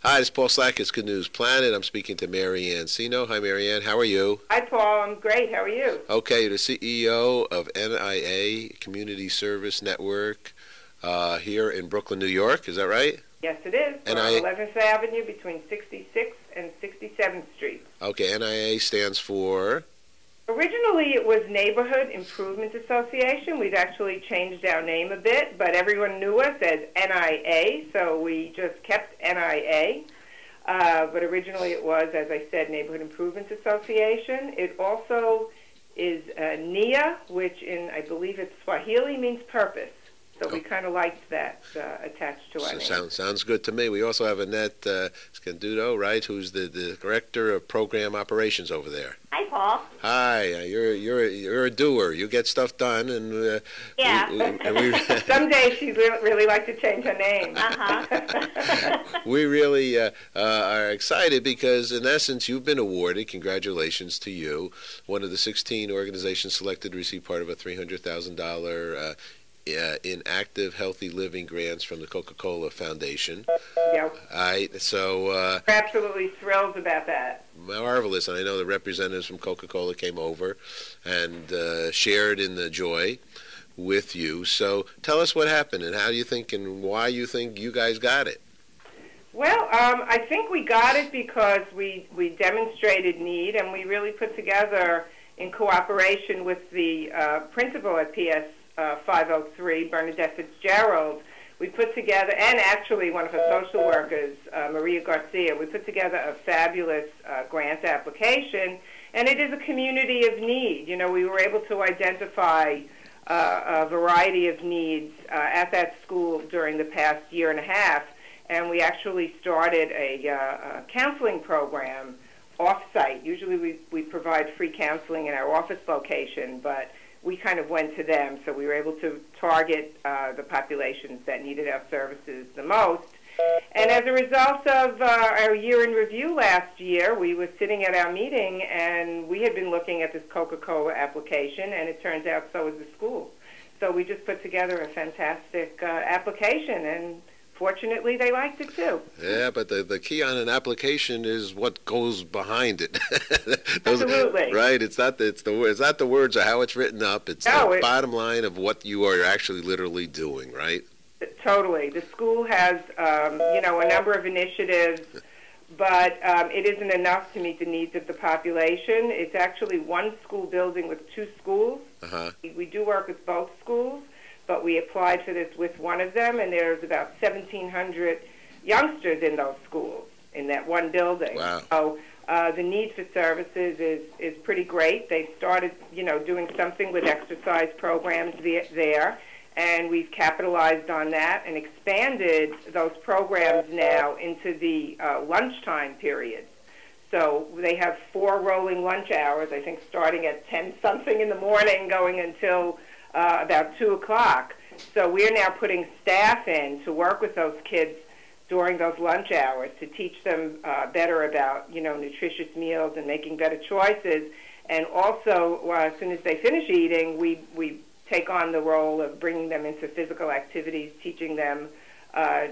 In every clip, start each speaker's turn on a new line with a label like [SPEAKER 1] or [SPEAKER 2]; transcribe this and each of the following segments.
[SPEAKER 1] Hi, this is Paul Slack. It's Good News Planet. I'm speaking to Mary Anne Cino. Hi, Mary Anne. How are you?
[SPEAKER 2] Hi, Paul. I'm great. How are you?
[SPEAKER 1] Okay, you're the CEO of NIA, Community Service Network, here in Brooklyn, New York. Is that right?
[SPEAKER 2] Yes, it is. We're on 11th Avenue between 66th and 67th Street.
[SPEAKER 1] Okay, NIA stands for?
[SPEAKER 2] Originally, it was Neighborhood Improvement Association. We've actually changed our name a bit, but everyone knew us as NIA, so we just kept NIA. But originally it was, as I said, Neighborhood Improvement Association. It also is NIA, which I believe it's Swahili, means purpose. So we kind of liked that attached to our name.
[SPEAKER 1] Sounds good to me. We also have Annette Scaduto, right, who's the Director of Program Operations over there.
[SPEAKER 3] Hi, Paul.
[SPEAKER 1] Hi, you're a doer. You get stuff done, and
[SPEAKER 3] yeah.
[SPEAKER 2] Someday she'd really like to change her name.
[SPEAKER 1] We really are excited because, in essence, you've been awarded. Congratulations to you. One of the 16 organizations selected to receive part of a $300,000 in active, healthy living grants from the Coca-Cola Foundation.
[SPEAKER 2] Yep.
[SPEAKER 1] All right, so
[SPEAKER 2] we're absolutely thrilled about that.
[SPEAKER 1] Marvelous, and I know the representatives from Coca-Cola came over and shared in the joy with you. So tell us what happened and how you think and why you think you guys got it.
[SPEAKER 2] Well, I think we got it because we demonstrated need, and we really put together, in cooperation with the principal at PS 503, Bernadette Fitzgerald, we put together, and actually one of her social workers, Maria Garcia, we put together a fabulous grant application, and it is a community of need. You know, we were able to identify a variety of needs at that school during the past year and a half, and we actually started a counseling program off-site. Usually we provide free counseling in our office location, but we kind of went to them, so we were able to target the populations that needed our services the most. And as a result of our year in review last year, we were sitting at our meeting, and we had been looking at this Coca-Cola application, and it turns out so is the school. So we just put together a fantastic application, and fortunately, they liked it too.
[SPEAKER 1] Yeah, but the key on an application is what goes behind it.
[SPEAKER 2] Absolutely.
[SPEAKER 1] Right. It's not the words or how it's written up. It's the bottom line of what you are actually literally doing. Right.
[SPEAKER 2] Totally. The school has a number of initiatives, but it isn't enough to meet the needs of the population. It's actually one school building with two schools. We do work with both schools, but we applied for this with one of them, and there's about 1,700 youngsters in those schools in that one building.
[SPEAKER 1] Wow.
[SPEAKER 2] So the need for services is pretty great. They started, doing something with exercise programs there, and we've capitalized on that and expanded those programs now into the lunchtime periods. So they have 4 rolling lunch hours, I think starting at 10-something in the morning going until about 2 o'clock. So we're now putting staff in to work with those kids during those lunch hours to teach them better about, nutritious meals and making better choices. And also, as soon as they finish eating, we take on the role of bringing them into physical activities, teaching them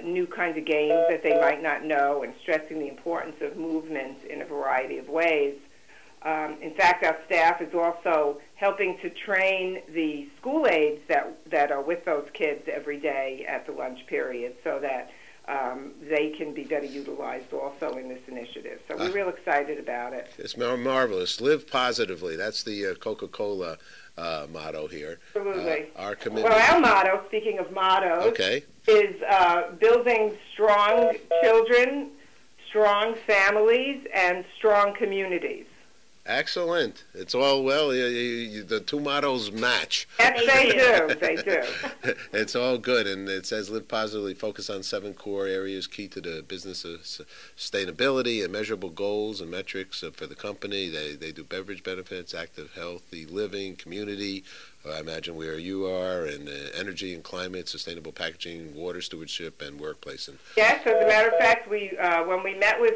[SPEAKER 2] new kinds of games that they might not know, and stressing the importance of movement in a variety of ways. In fact, our staff is also helping to train the school aides that are with those kids every day at the lunch period so that they can be better utilized also in this initiative. So we're real excited about it.
[SPEAKER 1] It's marvelous. Live positively. That's the Coca-Cola motto here.
[SPEAKER 2] Absolutely.
[SPEAKER 1] Our commitment.
[SPEAKER 2] Well, our motto, speaking of mottos, is building strong children, strong families, and strong communities.
[SPEAKER 1] Excellent. It's all the two mottos match.
[SPEAKER 2] Yes, they do. They do.
[SPEAKER 1] It's all good, and it says live positively, focus on 7 core areas key to the business of sustainability and measurable goals and metrics for the company. They do beverage benefits, active, healthy living, community, I imagine where you are, and energy and climate, sustainable packaging, water stewardship, and workplace.
[SPEAKER 2] Yes, as a matter of fact, when we met with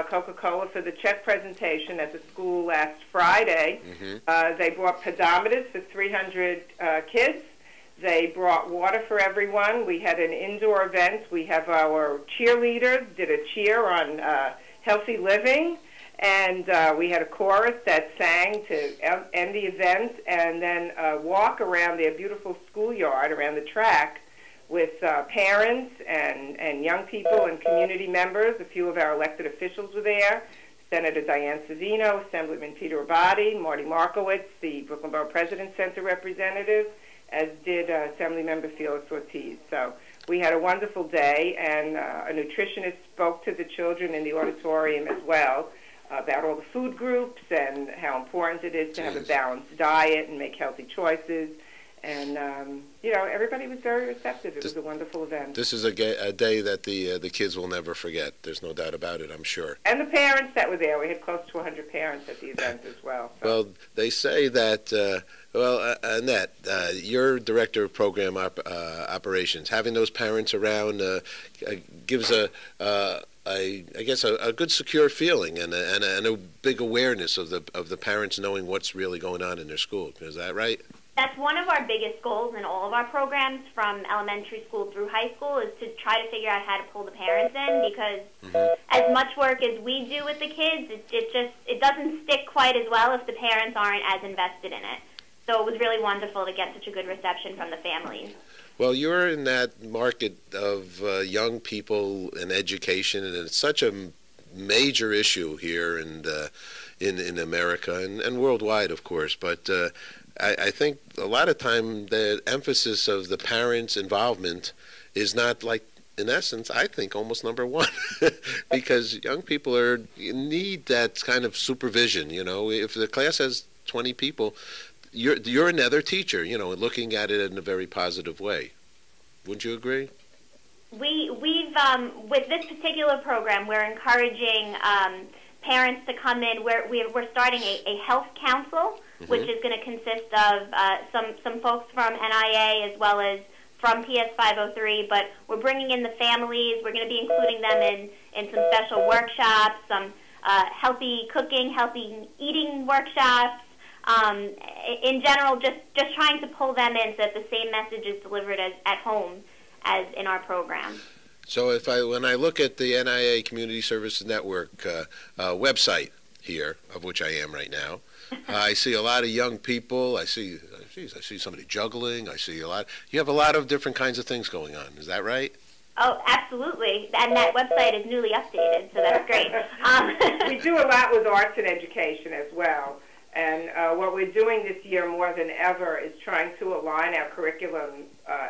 [SPEAKER 2] Coca-Cola for the check presentation at the school last Friday, they brought pedometers for 300 kids. They brought water for everyone. We had an indoor event. We have our cheerleaders did a cheer on healthy living, and we had a chorus that sang to end the event, and then a walk around their beautiful schoolyard, around the track, with parents and young people and community members. A few of our elected officials were there. Senator Diane Savino, Assemblyman Peter Abadi, Marty Markowitz, the Brooklyn Borough President's Center representative, as did Assemblymember Felix Ortiz. So we had a wonderful day, and a nutritionist spoke to the children in the auditorium as well about all the food groups and how important it is to have a balanced diet and make healthy choices. And, everybody was very receptive. It was a wonderful event.
[SPEAKER 1] This is a day that the kids will never forget. There's no doubt about it, I'm sure.
[SPEAKER 2] And the parents that were there. We had close to 100 parents at the event as well. So.
[SPEAKER 1] Well, they say that, Annette, you're Director of Program Operations. Having those parents around gives I guess a good secure feeling and a big awareness of the parents knowing what's really going on in their school. Is that right?
[SPEAKER 4] That's one of our biggest goals in all of our programs, from elementary school through high school, is to try to figure out how to pull the parents in, because as much work as we do with the kids, it doesn't stick quite as well if the parents aren't as invested in it. So it was really wonderful to get such a good reception from the families.
[SPEAKER 1] Well, you're in that market of young people and education, and it's such a major issue here in America and worldwide, of course. But I think a lot of time the emphasis of the parents' involvement is not, like, in essence, I think almost number one, because young people need that kind of supervision. If the class has 20 people, you're another teacher, looking at it in a very positive way. Wouldn't you agree?
[SPEAKER 4] We've with this particular program, we're encouraging parents to come in. We're starting a health council, which is going to consist of some folks from NIA as well as from PS 503. But we're bringing in the families. We're going to be including them in some special workshops, some healthy cooking, healthy eating workshops. In general, just trying to pull them in so that the same message is delivered at home as in our program.
[SPEAKER 1] So when I look at the NIA Community Services Network website here, of which I am right now, I see a lot of young people. I see somebody juggling. You have a lot of different kinds of things going on. Is that right?
[SPEAKER 4] Oh, absolutely. And that website is newly updated, so that's great.
[SPEAKER 2] We do a lot with arts and education as well. And what we're doing this year more than ever is trying to align our curriculum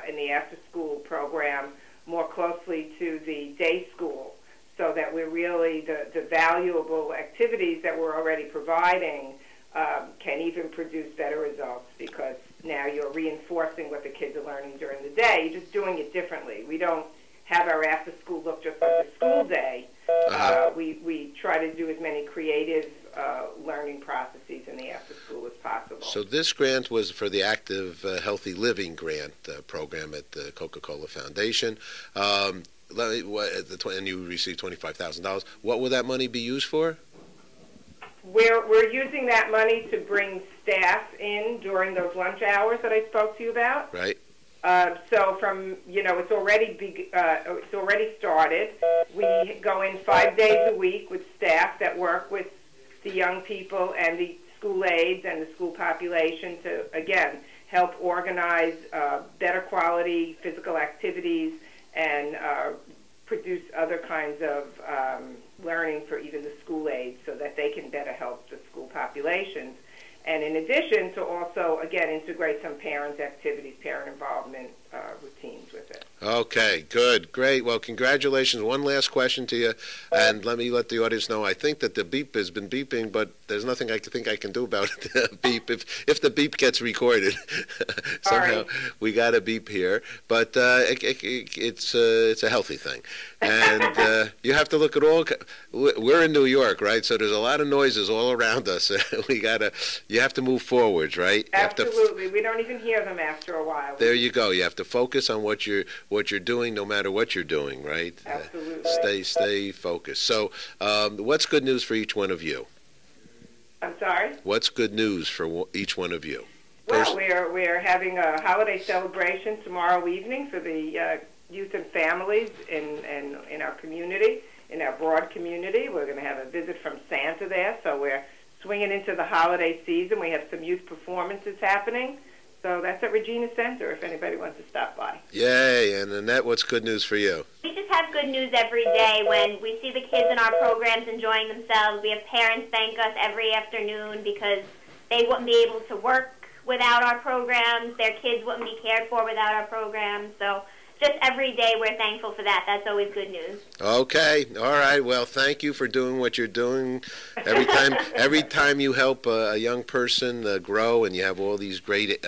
[SPEAKER 2] in the after-school program more closely to the day school, so that we're really, the valuable activities that we're already providing can even produce better results, because now you're reinforcing what the kids are learning during the day. You're just doing it differently. We don't have our after-school look just like the school day. We try to do as many creative learning processes in the after-school as possible.
[SPEAKER 1] So this grant was for the Active Healthy Living Grant program at the Coca-Cola Foundation. And you received $25,000. What will that money be used for?
[SPEAKER 2] We're using that money to bring staff in during those lunch hours that I spoke to you about.
[SPEAKER 1] Right.
[SPEAKER 2] So it's already started. We go in 5 days a week with staff that work with the young people and the school aides and the school population to, again, help organize better quality physical activities and produce other kinds of learning for even the school aides so that they can better help the school populations. And in addition, to also, again, integrate some parent activities, parent involvement routines with it.
[SPEAKER 1] Okay, good, great. Well, congratulations. One last question to you, and let me let the audience know. I think that the beep has been beeping, but there's nothing I think I can do about it. Beep. If the beep gets recorded, somehow we got a beep here. But it's a healthy thing, and you have to look at all. We're in New York, right? So there's a lot of noises all around us. You have to move forwards, right?
[SPEAKER 2] Absolutely. We don't even hear them after a while.
[SPEAKER 1] There you go. You have to focus on what you're doing, no matter what you're doing, right?
[SPEAKER 2] Absolutely.
[SPEAKER 1] Stay focused. So, what's good news for each one of you?
[SPEAKER 2] I'm sorry?
[SPEAKER 1] What's good news for each one of you?
[SPEAKER 2] Well, we're having a holiday celebration tomorrow evening for the youth and families in our community, in our broad community. We're going to have a visit from Santa there, so we're swinging into the holiday season. We have some youth performances happening. So that's at Regina Center if anybody wants to stop by.
[SPEAKER 1] Yay. And Annette, what's good news for you?
[SPEAKER 4] We just have good news every day when we see the kids in our programs enjoying themselves. We have parents thank us every afternoon because they wouldn't be able to work without our programs. Their kids wouldn't be cared for without our programs. So just every day we're thankful for that. That's always good news.
[SPEAKER 1] Okay. All right. Well, thank you for doing what you're doing. Every time you help a young person grow, and you have all these great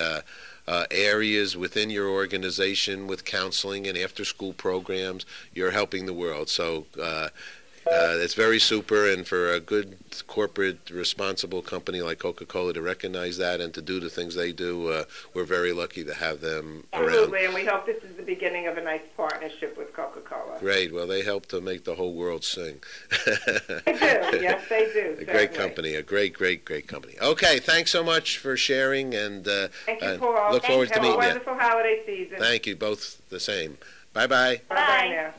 [SPEAKER 1] areas within your organization with counseling and after-school programs, you're helping the world. So it's very super, and for a good corporate, responsible company like Coca-Cola to recognize that and to do the things they do, we're very lucky to have them around.
[SPEAKER 2] Absolutely, and we hope this is the beginning of a nice partnership with Coca-Cola.
[SPEAKER 1] Great. Well, they help to make the whole world sing.
[SPEAKER 2] They do. Yes, they do.
[SPEAKER 1] A great company. A great company. Okay, thanks so much for sharing, and
[SPEAKER 2] thank you, Paul.
[SPEAKER 1] look forward to meeting you.
[SPEAKER 2] Have a wonderful holiday season.
[SPEAKER 1] Thank you. Both the same. Bye-bye.
[SPEAKER 2] Bye-bye now.